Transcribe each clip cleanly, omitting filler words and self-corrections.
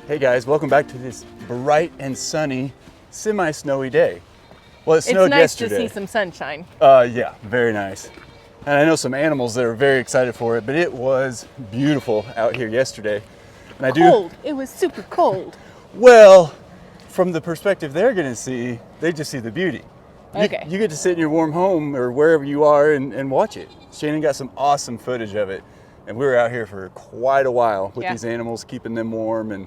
Hey guys, welcome back to this bright and sunny, semi-snowy day. Well, it snowed yesterday. It's nice to see some sunshine. Yeah, very nice. And I know some animals that are very excited for it, but it was beautiful out here yesterday. And Cold. It was super cold. Well, from the perspective they're gonna see, they just see the beauty. Okay. You get to sit in your warm home or wherever you are and watch it. Shanon got some awesome footage of it. And we were out here for quite a while with these animals, keeping them warm and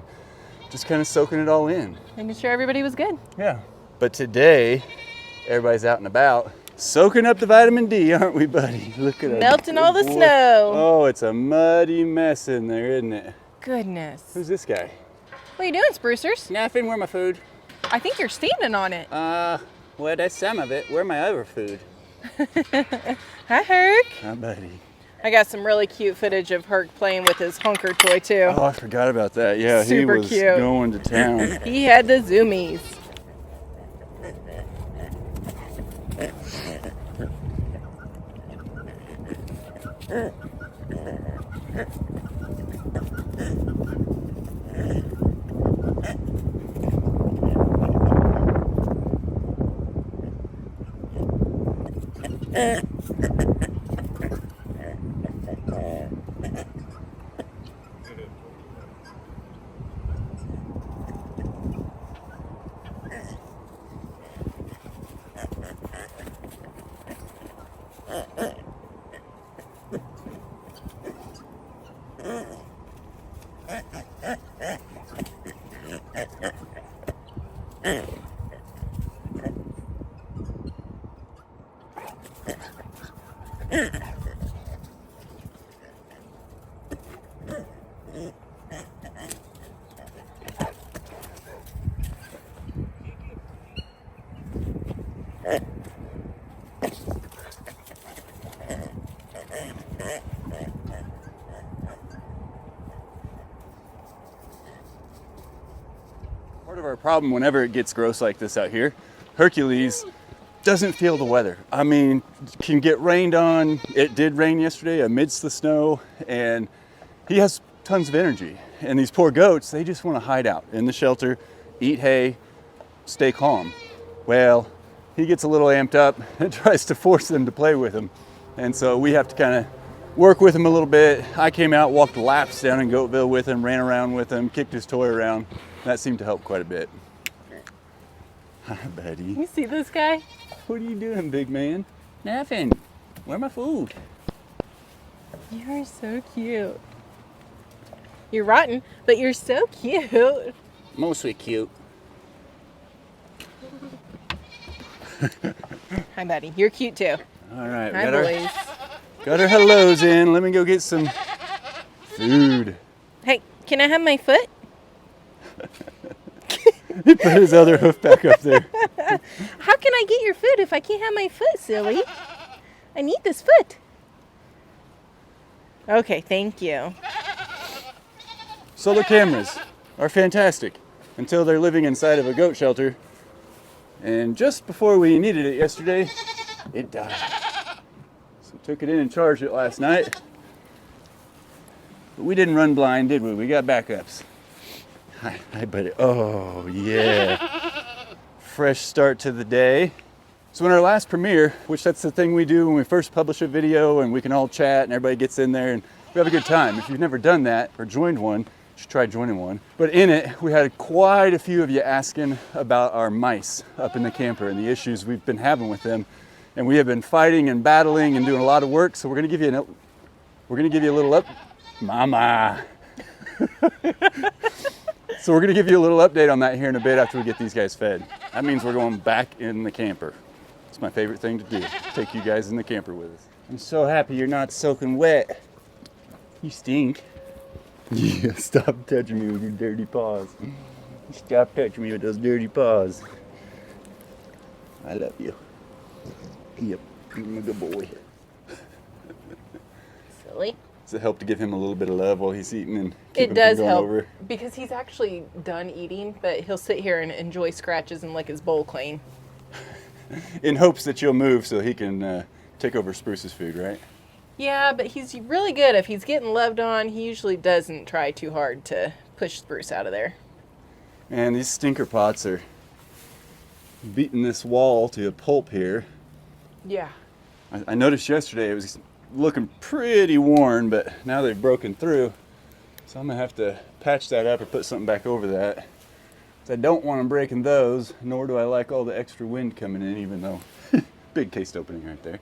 just kind of soaking it all in. Making sure everybody was good. Yeah. But today, everybody's out and about, soaking up the vitamin D, aren't we, buddy? Look at melting all the snow. Oh, it's a muddy mess in there, isn't it? Goodness. Who's this guy? What are you doing, Sprucers? Nothing. Where my food? I think you're standing on it. Well, that's some of it. Where my other food? Hi, Herc. Hi, buddy. I got some really cute footage of Herc playing with his hunker toy, too. Oh, I forgot about that. Yeah, Super he was cute. going to town. He had the zoomies. Part of our problem whenever it gets gross like this out here, Hercules doesn't feel the weather. I mean, can get rained on. It did rain yesterday amidst the snow, and he has tons of energy. And these poor goats, they just want to hide out in the shelter, eat hay, stay calm. Well, he gets a little amped up and tries to force them to play with him. And so we have to kind of work with him a little bit. I came out, walked laps down in Goatville with him, ran around with him, kicked his toy around. That seemed to help quite a bit. Hi, buddy. You see this guy? What are you doing, big man? Nothing. Where's my food? You are so cute. You're rotten, but you're so cute. Mostly cute. Hi, buddy. You're cute too. All right, Hi, boys. Got our hellos in. Let me go get some food. Hey, can I have my foot? He put his other hoof back up there. How can I get your food if I can't have my foot, silly? I need this foot. Okay, thank you. Solar cameras are fantastic until they're living inside of a goat shelter. And just before we needed it yesterday, it died. So took it in and charged it last night. But we didn't run blind, did we? We got backups. Hi, buddy. Oh, yeah. Fresh start to the day. So in our last premiere, which that's the thing we do when we first publish a video and we can all chat and everybody gets in there and we have a good time. If you've never done that or joined one, you should try joining one. But in it, we had quite a few of you asking about our mice up in the camper and the issues we've been having with them. And we have been fighting and battling and doing a lot of work. So we're gonna give you a little Mama. So we're gonna give you a little update on that here in a bit after we get these guys fed. That means we're going back in the camper. It's my favorite thing to do, take you guys in the camper with us. I'm so happy you're not soaking wet. You stink. Yeah, stop touching me with your dirty paws. Stop touching me with those dirty paws. I love you. Yep, I'm a good boy. Silly. Does it help to give him a little bit of love while he's eating and keep It him does from going help over? because he's actually done eating, but he'll sit here and enjoy scratches and lick his bowl clean. In hopes that you'll move so he can take over Spruce's food, right? Yeah, but he's really good. If he's getting loved on, he usually doesn't try too hard to push Spruce out of there. And these stinker pots are beating this wall to a pulp here. Yeah. I noticed yesterday it was looking pretty worn, but now they've broken through. So I'm gonna have to patch that up or put something back over that. I don't want them breaking those, nor do I like all the extra wind coming in, even though big case opening right there.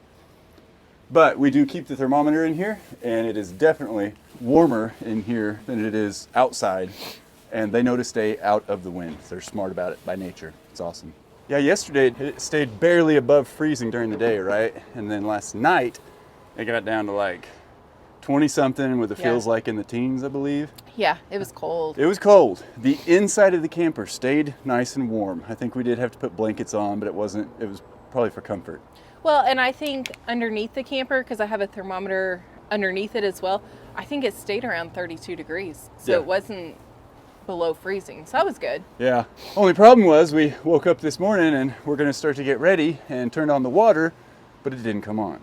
But we do keep the thermometer in here, and it is definitely warmer in here than it is outside. And they know to stay out of the wind. They're smart about it by nature. It's awesome. Yeah, yesterday it stayed barely above freezing during the day, right? And then last night it got down to like 20 something with it feels like in the teens, I believe. Yeah, it was cold. It was cold. The inside of the camper stayed nice and warm. I think we did have to put blankets on, but it was probably for comfort. Well, and I think underneath the camper, because I have a thermometer underneath it as well, I think it stayed around 32 degrees. So it wasn't below freezing. So that was good. Yeah. Only problem was we woke up this morning and we're going to start to get ready and turned on the water, but it didn't come on.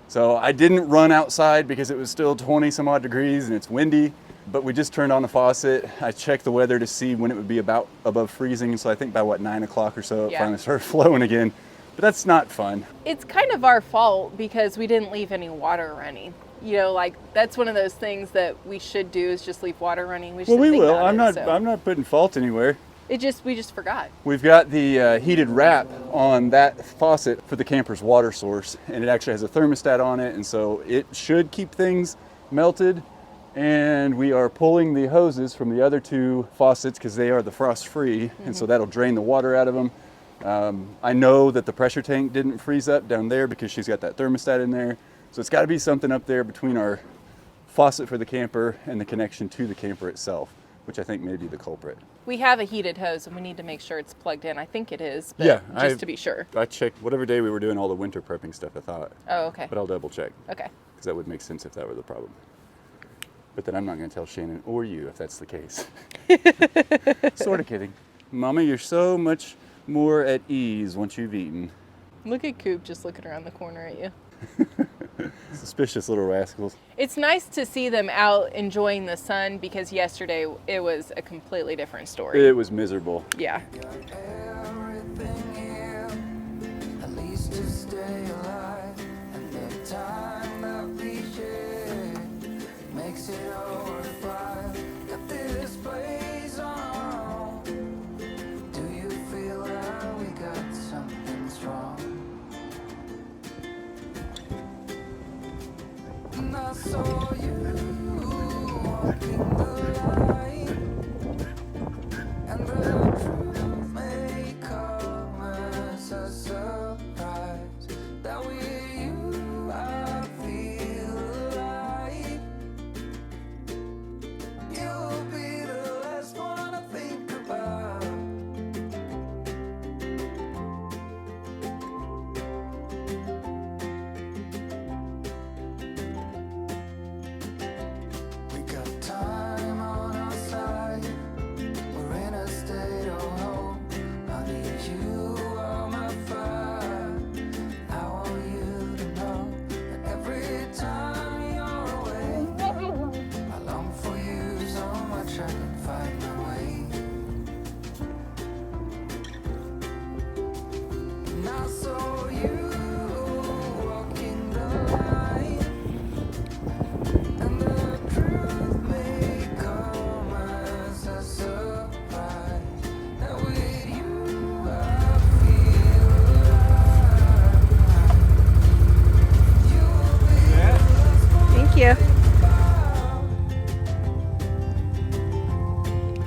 So I didn't run outside because it was still 20 some odd degrees and it's windy, but we just turned on the faucet. I checked the weather to see when it would be about above freezing. So I think by 9 o'clock or so, it finally started flowing again, but that's not fun. It's kind of our fault because we didn't leave any water running. You know, like that's one of those things that we should do is just leave water running. We will. I'm not putting fault anywhere. We just forgot. We've got the heated wrap on that faucet for the camper's water source, and it actually has a thermostat on it, and so it should keep things melted. And we are pulling the hoses from the other two faucets because they are the frost free, and so that'll drain the water out of them. I know that the pressure tank didn't freeze up down there because she's got that thermostat in there. So it's got to be something up there between our faucet for the camper and the connection to the camper itself, which I think may be the culprit. We have a heated hose and we need to make sure it's plugged in. I think it is, but just to be sure. I checked whatever day we were doing all the winter prepping stuff, I thought. Oh, okay. But I'll double check. Okay. Because that would make sense if that were the problem. But then I'm not going to tell Shanon or you if that's the case. Sort of kidding. Mama, you're so much more at ease once you've eaten. Look at Coop just looking around the corner at you. Suspicious little rascals. It's nice to see them out enjoying the sun because yesterday it was a completely different story. It was miserable. Yeah. I saw you walking the line, and the truth may come as a surprise. That with you I feel alive. You'll be the last one I think about.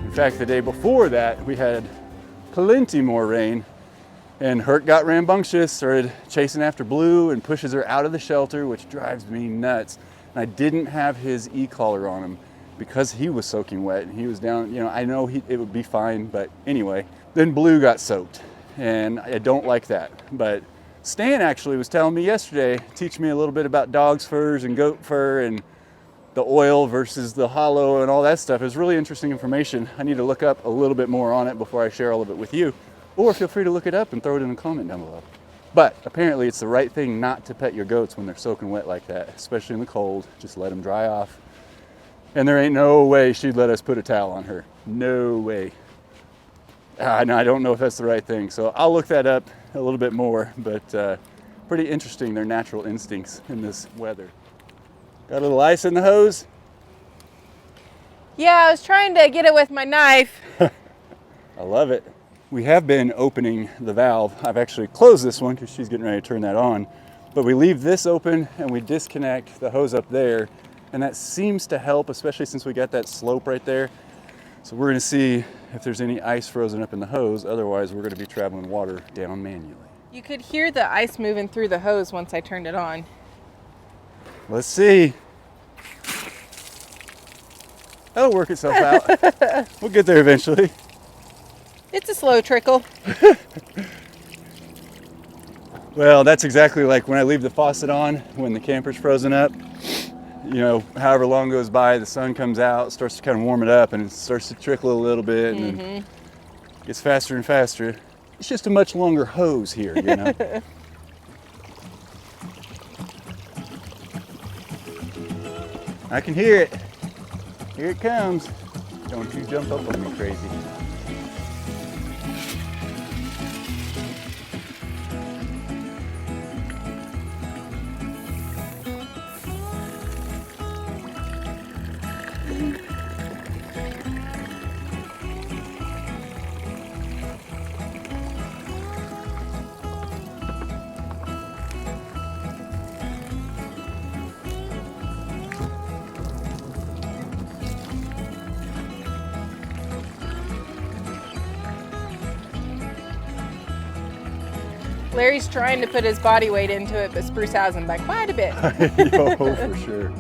In fact, the day before that, we had plenty more rain, and Hurt got rambunctious, started chasing after Blue and pushes her out of the shelter, which drives me nuts. And I didn't have his e-collar on him because he was soaking wet and he was down, you know, I know it would be fine, but anyway. Then Blue got soaked, and I don't like that. But Stan actually was telling me yesterday, teaching me a little bit about dog's furs and goat fur and the oil versus the hollow and all that stuff. It was really interesting information. I need to look up a little bit more on it before I share all of it with you. Or feel free to look it up and throw it in a comment down below. But apparently it's the right thing not to pet your goats when they're soaking wet like that, especially in the cold. Just let them dry off. And there ain't no way she'd let us put a towel on her. No way. No, I don't know if that's the right thing. So I'll look that up a little bit more, but pretty interesting, their natural instincts in this weather. Got a little ice in the hose? Yeah, I was trying to get it with my knife. I love it. We have been opening the valve. I've actually closed this one because she's getting ready to turn that on. But we leave this open and we disconnect the hose up there. And that seems to help, especially since we got that slope right there. So we're gonna see if there's any ice frozen up in the hose. Otherwise, we're gonna be traveling water down manually. You could hear the ice moving through the hose once I turned it on. Let's see. That'll work itself out. We'll get there eventually. It's a slow trickle. Well, that's exactly like when I leave the faucet on when the camper's frozen up. You know, however long goes by, the sun comes out, starts to kind of warm it up, and it starts to trickle a little bit, and then gets faster and faster. It's just a much longer hose here, you know. I can hear it. Here it comes. Don't you jump up on me, crazy. Larry's trying to put his body weight into it, but Spruce has him by quite a bit. Yo, for sure.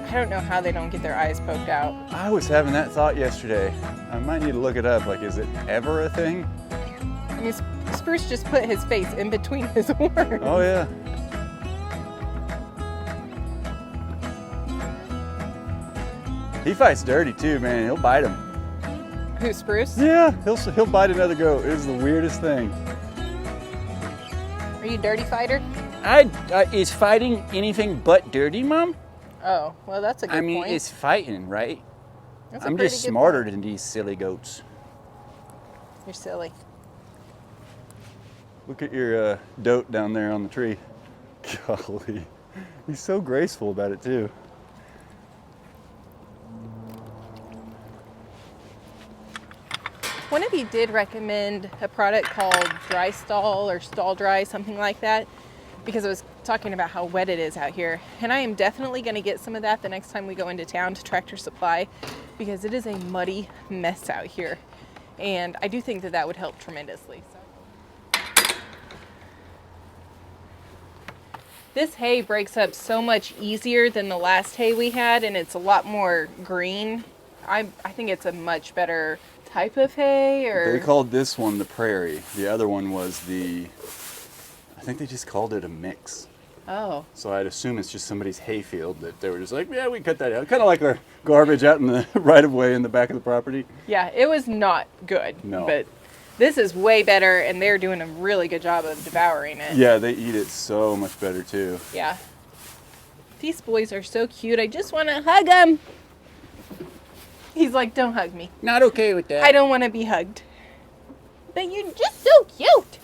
I don't know how they don't get their eyes poked out. I was having that thought yesterday. I might need to look it up. Like, is it ever a thing? I mean, Spruce just put his face in between his horns. Oh, yeah. He fights dirty too, man. He'll bite him. Who, Spruce? Yeah, he'll bite another goat. It is the weirdest thing. Are you a dirty fighter? Is fighting anything but dirty, Mom? Oh, well, that's a good point. I mean, it's fighting, right? That's a I'm pretty just good smarter point. than these silly goats. You're silly. Look at your dote down there on the tree. Golly, he's so graceful about it too. One of you did recommend a product called Dry Stall or Stall Dry, something like that, because I was talking about how wet it is out here. And I am definitely going to get some of that the next time we go into town to Tractor Supply, because it is a muddy mess out here. And I do think that that would help tremendously. So. This hay breaks up so much easier than the last hay we had, and it's a lot more green. I think it's a much better type of hay, or They called this one the prairie. The other one was I think they just called it a mix. oh, So I'd assume it's just somebody's hay field that they were just like, yeah, we cut that out. Kind of like our garbage out in the right of way in the back of the property. yeah, it was not good. No. But this is way better, and they're doing a really good job of devouring it. Yeah, they eat it so much better too. Yeah. These boys are so cute. I just want to hug them. He's like, don't hug me. Not okay with that. I don't want to be hugged. But you're just so cute.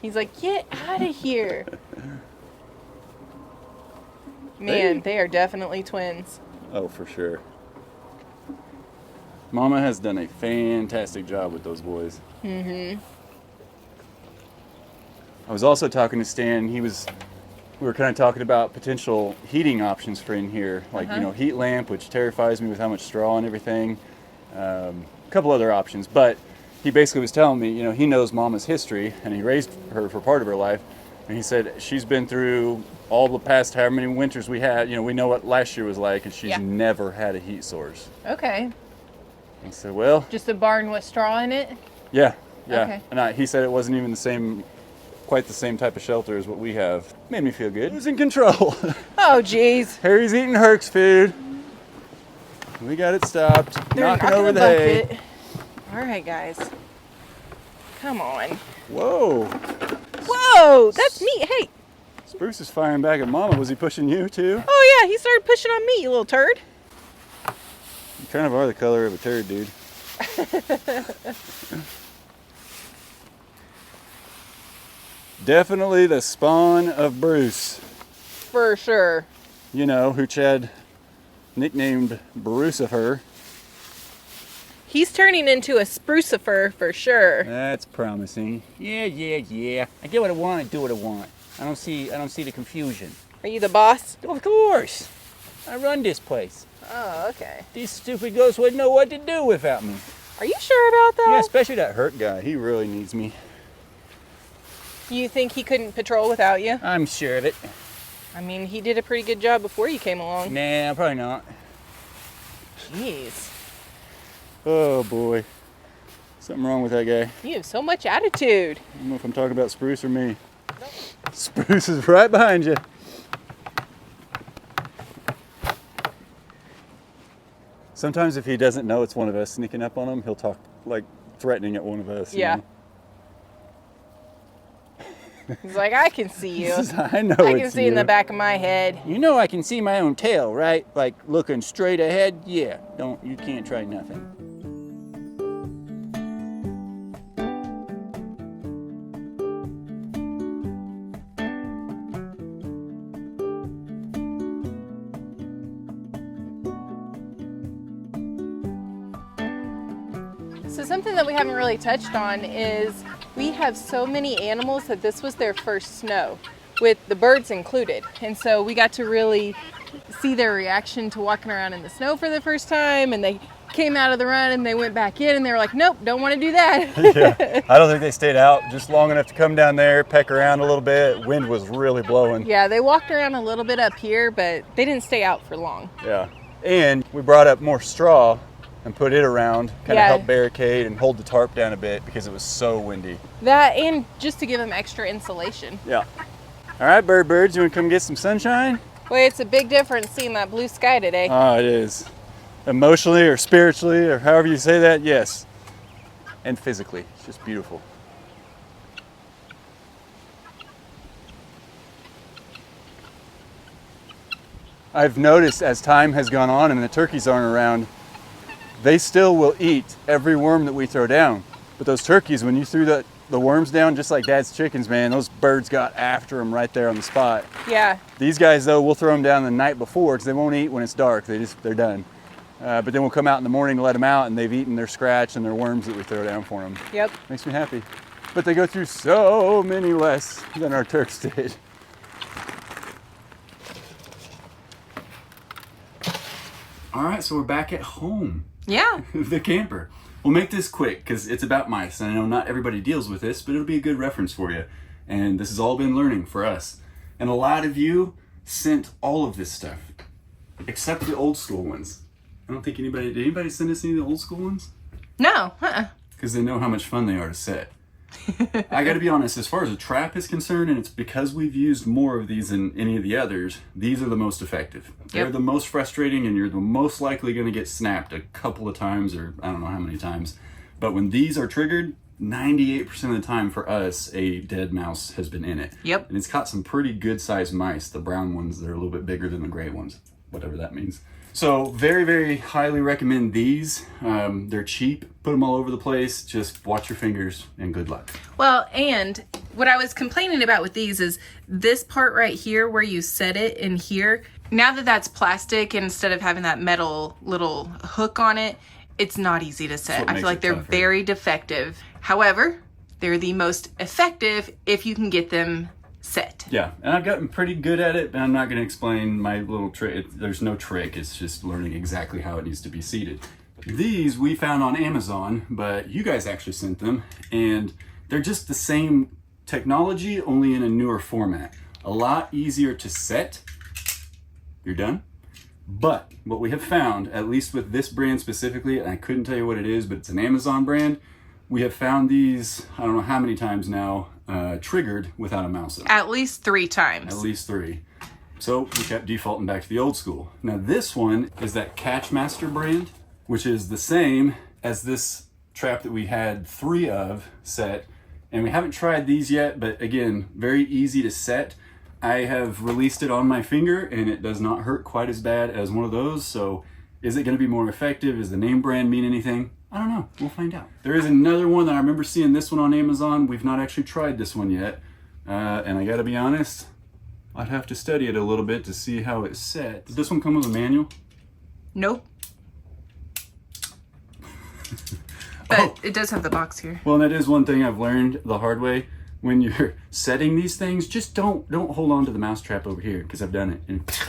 He's like, get out of here. Man, they are definitely twins. Oh, for sure. Mama has done a fantastic job with those boys. Mm-hmm. I was also talking to Stan. We were kind of talking about potential heating options for in here, like, you know, heat lamp, which terrifies me with how much straw and everything. A couple other options, but he basically was telling me, you know, he knows Mama's history, and he raised her for part of her life, and he said she's been through all the past however many winters we had. You know, we know what last year was like, and she's never had a heat source. Okay. I said, well, Just a barn with straw in it? yeah. Okay. And he said it wasn't even quite the same type of shelter as what we have. Made me feel good. Who's in control? Oh, jeez. Harry's eating Herc's food. We got it stopped. They're knocking knocking over the the hay. bucket. All right, guys. Come on. Whoa. Whoa, that's neat. Hey. Spruce is firing back at Mama. Was he pushing you too? Oh yeah, he started pushing on me, you little turd. You kind of are the color of a turd, dude. Definitely the spawn of Bruce. For sure. You know, who Chad nicknamed Brucifer. He's turning into a sprucifer for sure. That's promising. Yeah. I get what I want, I do what I want. I don't see the confusion. Are you the boss? Of course. I run this place. Oh, okay. These stupid ghosts wouldn't know what to do without me. Are you sure about that? Yeah, especially that hurt guy. He really needs me. You think he couldn't patrol without you? I'm sure of it. I mean, he did a pretty good job before you came along. Nah, probably not. Jeez. Oh boy. Something wrong with that guy. You have so much attitude. I don't know if I'm talking about Spruce or me. Spruce is right behind you. Sometimes if he doesn't know it's one of us sneaking up on him, he'll talk like threatening at one of us. Yeah. You know? He's like, I can see you. I know I can it's see in the you. back of my head. You know I can see my own tail, right? Like looking straight ahead. Yeah, you can't try nothing. So something that we haven't really touched on is we have so many animals that this was their first snow, with the birds included. And so we got to really see their reaction to walking around in the snow for the first time, and they came out of the run and they went back in and they were like, nope, don't want to do that. Yeah, I don't think they stayed out just long enough to come down there, peck around a little bit. Wind was really blowing. Yeah, they walked around a little bit up here, but they didn't stay out for long. Yeah. And we brought up more straw and put it around, kind Yeah. of help barricade and hold the tarp down a bit because it was so windy. That, and just to give them extra insulation. Yeah. All right, birds, you want to come get some sunshine? Boy, it's a big difference seeing that blue sky today. Oh, it is. Emotionally or spiritually or however you say that, yes. And physically, it's just beautiful. I've noticed as time has gone on and the turkeys aren't around, they still will eat every worm that we throw down. But those turkeys, when you threw the worms down, just like Dad's chickens, man, those birds got after them right there on the spot. Yeah. These guys, though, we'll throw them down the night before because they won't eat when it's dark. They're done. But then we'll come out in the morning to let them out, and they've eaten their scratch and their worms that we throw down for them. Yep. Makes me happy. But they go through so many less than our turks did. All right, so we're back at home. Yeah. The camper. We'll make this quick because it's about mice, and I know not everybody deals with this, but it'll be a good reference for you. And this has all been learning for us. And a lot of you sent all of this stuff, except the old school ones. I don't think did anybody send us any of the old school ones? No. Because they know how much fun they are to set. I gotta be honest, as far as a trap is concerned, and it's because we've used more of these than any of the others, these are the most effective. They're Yep. the most frustrating, and you're the most likely gonna get snapped a couple of times, or I don't know how many times. But when these are triggered, 98% of the time for us, a dead mouse has been in it. Yep. And it's caught some pretty good sized mice, the brown ones that are a little bit bigger than the gray ones, whatever that means. So very, very highly recommend these. They're cheap, put them all over the place. Just watch your fingers and good luck. Well, and what I was complaining about with these is this part right here where you set it in here. Now that that's plastic, instead of having that metal little hook on it, it's not easy to set. what I makes feel like it they're tougher. very defective. However, they're the most effective if you can get them set. Yeah, and I've gotten pretty good at it, and I'm not going to explain my little trick. There's no trick. It's just learning exactly how it needs to be seated. These we found on Amazon, but you guys actually sent them, and they're just the same technology, only in a newer format. A lot easier to set. You're done? But what we have found, at least with this brand specifically, and I couldn't tell you what it is, but it's an Amazon brand, we have found these, I don't know how many times now, triggered without a mouse in them. At least 3 times. At least 3. So we kept defaulting back to the old school. Now this one is that Catchmaster brand, which is the same as this trap that we had 3 of set, And we haven't tried these yet, but again, very easy to set. I have released it on my finger and it does not hurt quite as bad as one of those. So is it going to be more effective? Does the name brand mean anything? I don't know. We'll find out. There is another one that I remember seeing this one on Amazon. We've not actually tried this one yet. And I got to be honest, I'd have to study it a little bit to see how it's set. Does this one come with a manual? Nope. But it does have the box here. Well, and that is one thing I've learned the hard way. When you're setting these things, just don't hold on to the mouse trap over here, because I've done it and it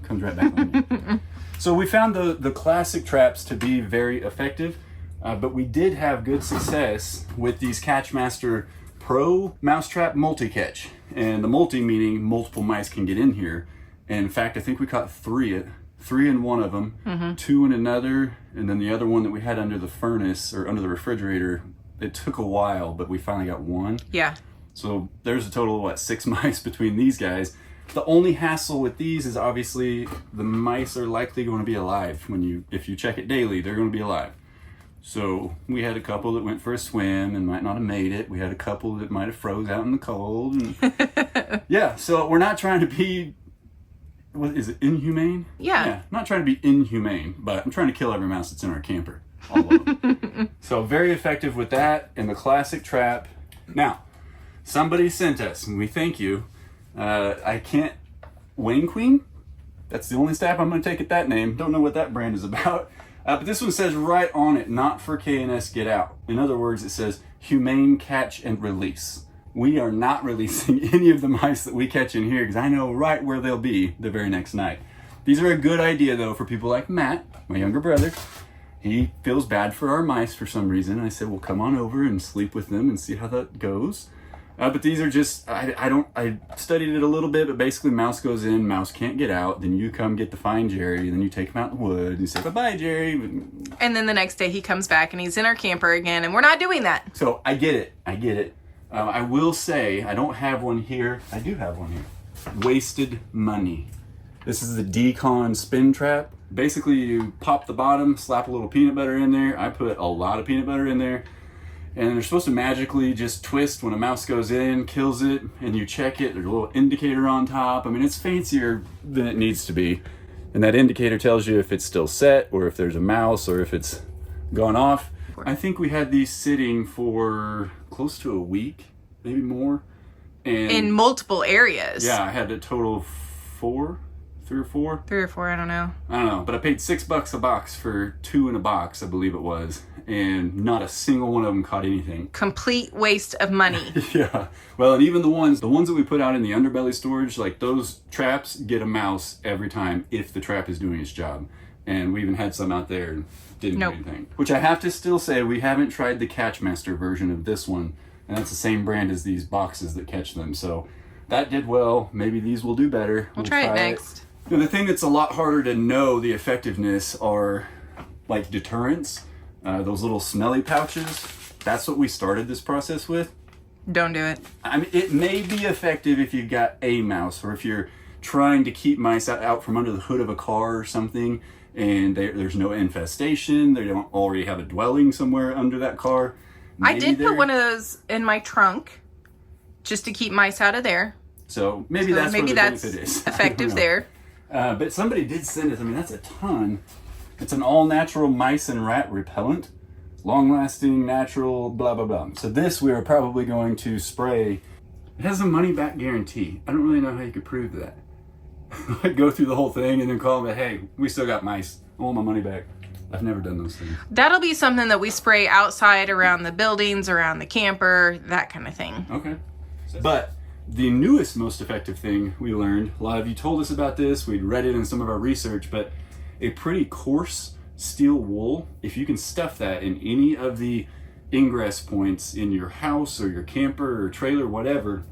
comes right back on you. So we found the classic traps to be very effective, but we did have good success with these Catchmaster Pro Mousetrap Multi-Catch. And the multi meaning multiple mice can get in here. And in fact, I think we caught three in one of them, 2 in another, and then the other one that we had under the furnace or under the refrigerator, it took a while, but we finally got 1. Yeah. So there's a total of what, 6 mice between these guys. The only hassle with these is obviously the mice are likely going to be alive if you check it daily, they're going to be alive. So we had a couple that went for a swim and might not have made it. We had a couple that might have froze out in the cold. And yeah, so we're not trying to be, what is it, inhumane? Yeah. Not trying to be inhumane, but I'm trying to kill every mouse that's in our camper. All of them. So very effective with that and the classic trap. Now, somebody sent us, and we thank you. I can't, Wayne Queen? That's the only step I'm going to take at that name. Don't know what that brand is about. But this one says right on it, not for K&S Get Out. In other words, it says humane catch and release. We are not releasing any of the mice that we catch in here because I know right where they'll be the very next night. These are a good idea though for people like Matt, my younger brother. He feels bad for our mice for some reason. I said, well, come on over and sleep with them and see how that goes. But these are just, I studied it a little bit, but basically mouse goes in, mouse can't get out, then you come get to find Jerry, and then you take him out in the woods, and you say, bye-bye, Jerry. And then the next day he comes back and he's in our camper again, and we're not doing that. So I get it. I will say, I don't have one here. I do have one here. Wasted money. This is the Decon spin trap. Basically, you pop the bottom, slap a little peanut butter in there. I put a lot of peanut butter in there. And they're supposed to magically just twist when a mouse goes in, kills it, and you check it. There's a little indicator on top. I mean, it's fancier than it needs to be. And that indicator tells you if it's still set, or if there's a mouse, or if it's gone off. I think we had these sitting for close to a week, maybe more. And in multiple areas. yeah, I had a total of 3 or 4. 3 or 4, I don't know. But I paid $6 a box for 2 in a box, I believe it was. And not a single one of them caught anything. Complete waste of money. Yeah. Well, and even the ones that we put out in the underbelly storage, like those traps get a mouse every time if the trap is doing its job. And we even had some out there and didn't do anything. Which I have to still say, we haven't tried the Catchmaster version of this one. And that's the same brand as these boxes that catch them. So that did well. Maybe these will do better. We'll try it next. You know, the thing that's a lot harder to know the effectiveness are like deterrents. Those little smelly pouches. That's what we started this process with. Don't do it. I mean, it may be effective if you've got a mouse, or if you're trying to keep mice out from under the hood of a car or something, and there's no infestation. They don't already have a dwelling somewhere under that car. I did put one of those in my trunk just to keep mice out of there. So maybe that's where the benefit is. Effective there. But somebody did send us, I mean, that's a ton. It's an all-natural mice and rat repellent. Long-lasting, natural, blah, blah, blah. So this we are probably going to spray. It has a money-back guarantee. I don't really know how you could prove that. Like go through the whole thing and then call them, hey, we still got mice. I want my money back. I've never done those things. That'll be something that we spray outside, around the buildings, around the camper, that kind of thing. Okay. But the newest, most effective thing we learned, a lot of you told us about this, we'd read it in some of our research, but a pretty coarse steel wool, if you can stuff that in any of the ingress points in your house or your camper or trailer, whatever,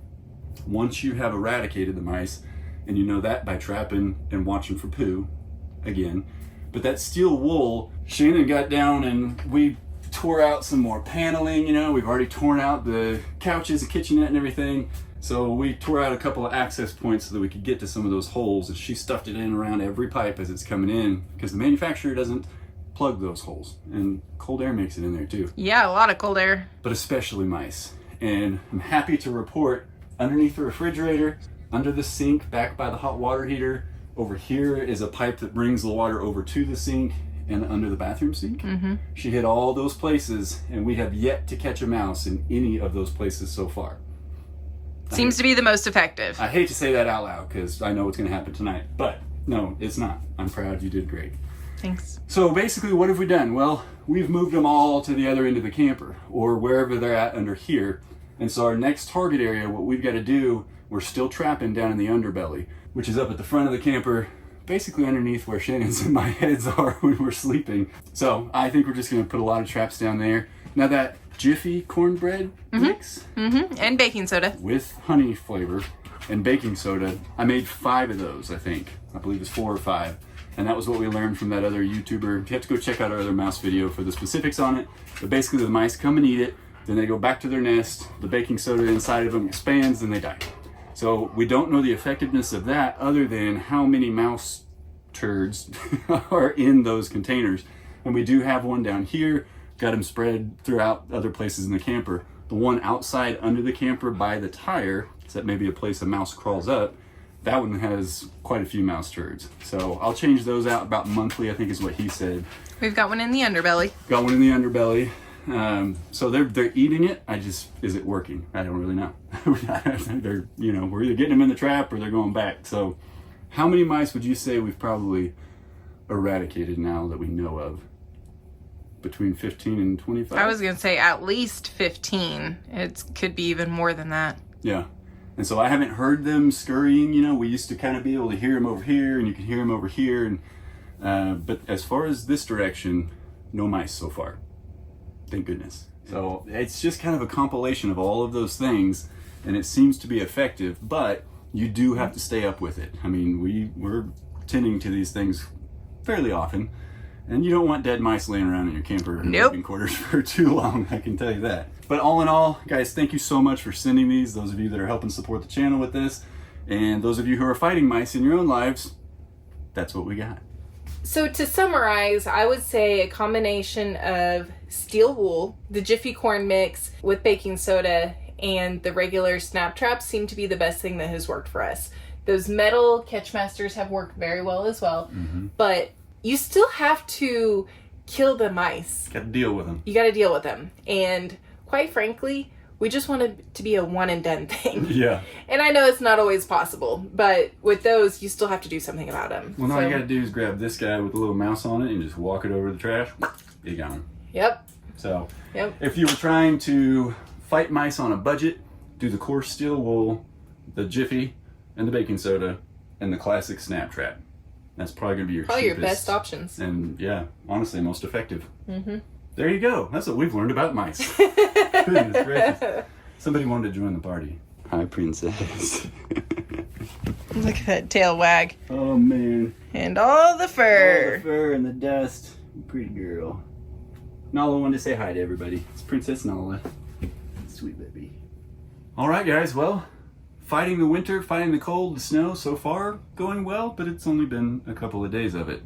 once you have eradicated the mice, and you know that by trapping and watching for poo, again, but that steel wool, Shanon got down and we tore out some more paneling, you know, we've already torn out the couches, the kitchenette and everything. So we tore out a couple of access points so that we could get to some of those holes, and she stuffed it in around every pipe as it's coming in because the manufacturer doesn't plug those holes, and cold air makes it in there too. Yeah, a lot of cold air. But especially mice. and I'm happy to report underneath the refrigerator, under the sink, back by the hot water heater, over here is a pipe that brings the water over to the sink and under the bathroom sink. She hit all those places, and we have yet to catch a mouse in any of those places so far. Seems to be the most effective. I hate to say that out loud because I know what's going to happen tonight, but no, it's not. I'm proud you did great. Thanks. So basically, what have we done? Well, we've moved them all to the other end of the camper, or wherever they're at under here. And so our next target area, what we've got to do, we're still trapping down in the underbelly, which is up at the front of the camper, basically underneath where Shannon's and my heads are when we're sleeping. So I think we're just going to put a lot of traps down there. Now that Jiffy cornbread mix And baking soda. with honey flavor and baking soda, I made 5 of those, I think. I believe it's 4 or 5. And that was what we learned from that other YouTuber. You have to go check out our other mouse video for the specifics on it. But basically the mice come and eat it, then they go back to their nest, the baking soda inside of them expands, and they die. So we don't know the effectiveness of that other than how many mouse turds are in those containers. And we do have one down here, got them spread throughout other places in the camper. The one outside under the camper by the tire, so that maybe a place a mouse crawls up, that one has quite a few mouse turds. So I'll change those out about monthly, I think is what he said. We've got one in the underbelly. Got one in the underbelly. So they're eating it. Is it working? I don't really know. They're, we're either getting them in the trap or they're going back. So how many mice would you say we've probably eradicated now that we know of? Between 15 and 25? I was going to say at least 15. It could be even more than that. Yeah. And so I haven't heard them scurrying. We used to kind of be able to hear them over here, and you can hear them over here. And but as far as this direction, no mice so far. Thank goodness. So it's just kind of a compilation of all of those things, and it seems to be effective, but you do have to stay up with it. I mean, we're tending to these things fairly often, and you don't want dead mice laying around in your camper living quarters for too long, I can tell you that. But all in all, guys, thank you so much for sending these, those of you that are helping support the channel with this, and those of you who are fighting mice in your own lives, that's what we got. So to summarize, I would say a combination of steel wool, the Jiffy corn mix with baking soda, and the regular snap traps seem to be the best thing that has worked for us. Those metal Catchmasters have worked very well as well, but you still have to kill the mice. Got to deal with them. You got to deal with them. And quite frankly, we just want it to be a one and done thing. Yeah. And I know it's not always possible, but with those, you still have to do something about them. Well, all you got to do is grab this guy with a little mouse on it and just walk it over the trash. You got him. Yep. So if you were trying to fight mice on a budget, do the coarse steel wool, the Jiffy, and the baking soda, and the classic snap trap. That's probably going to be your cheapest. Your best options. And yeah, honestly, most effective. There you go. That's what we've learned about mice. Goodness gracious. Somebody wanted to join the party. Hi, princess. Look at that tail wag. Oh, man. And all the fur. All the fur and the dust. Pretty girl. Nala wanted to say hi to everybody. It's Princess Nala. Sweet baby. All right, guys. Well, fighting the winter, fighting the cold, the snow, so far going well, but it's only been a couple of days of it.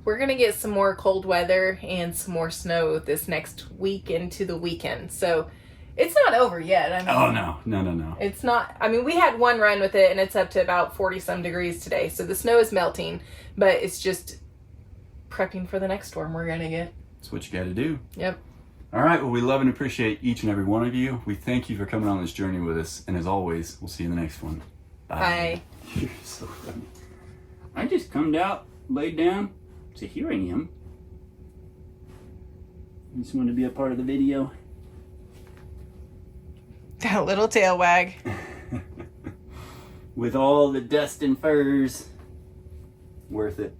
We're going to get some more cold weather and some more snow this next week into the weekend. So it's not over yet. I mean, Oh, no. It's not. I mean, we had one run with it and it's up to about 40 some degrees today. So the snow is melting, but it's just prepping for the next storm we're going to get. That's what you got to do. Yep. All right. Well, we love and appreciate each and every one of you. We thank you for coming on this journey with us. And as always, we'll see you in the next one. Bye. You're so funny. I just come out, laid down. So here I am. You just want to be a part of the video? That little tail wag. With all the dust and furs. Worth it.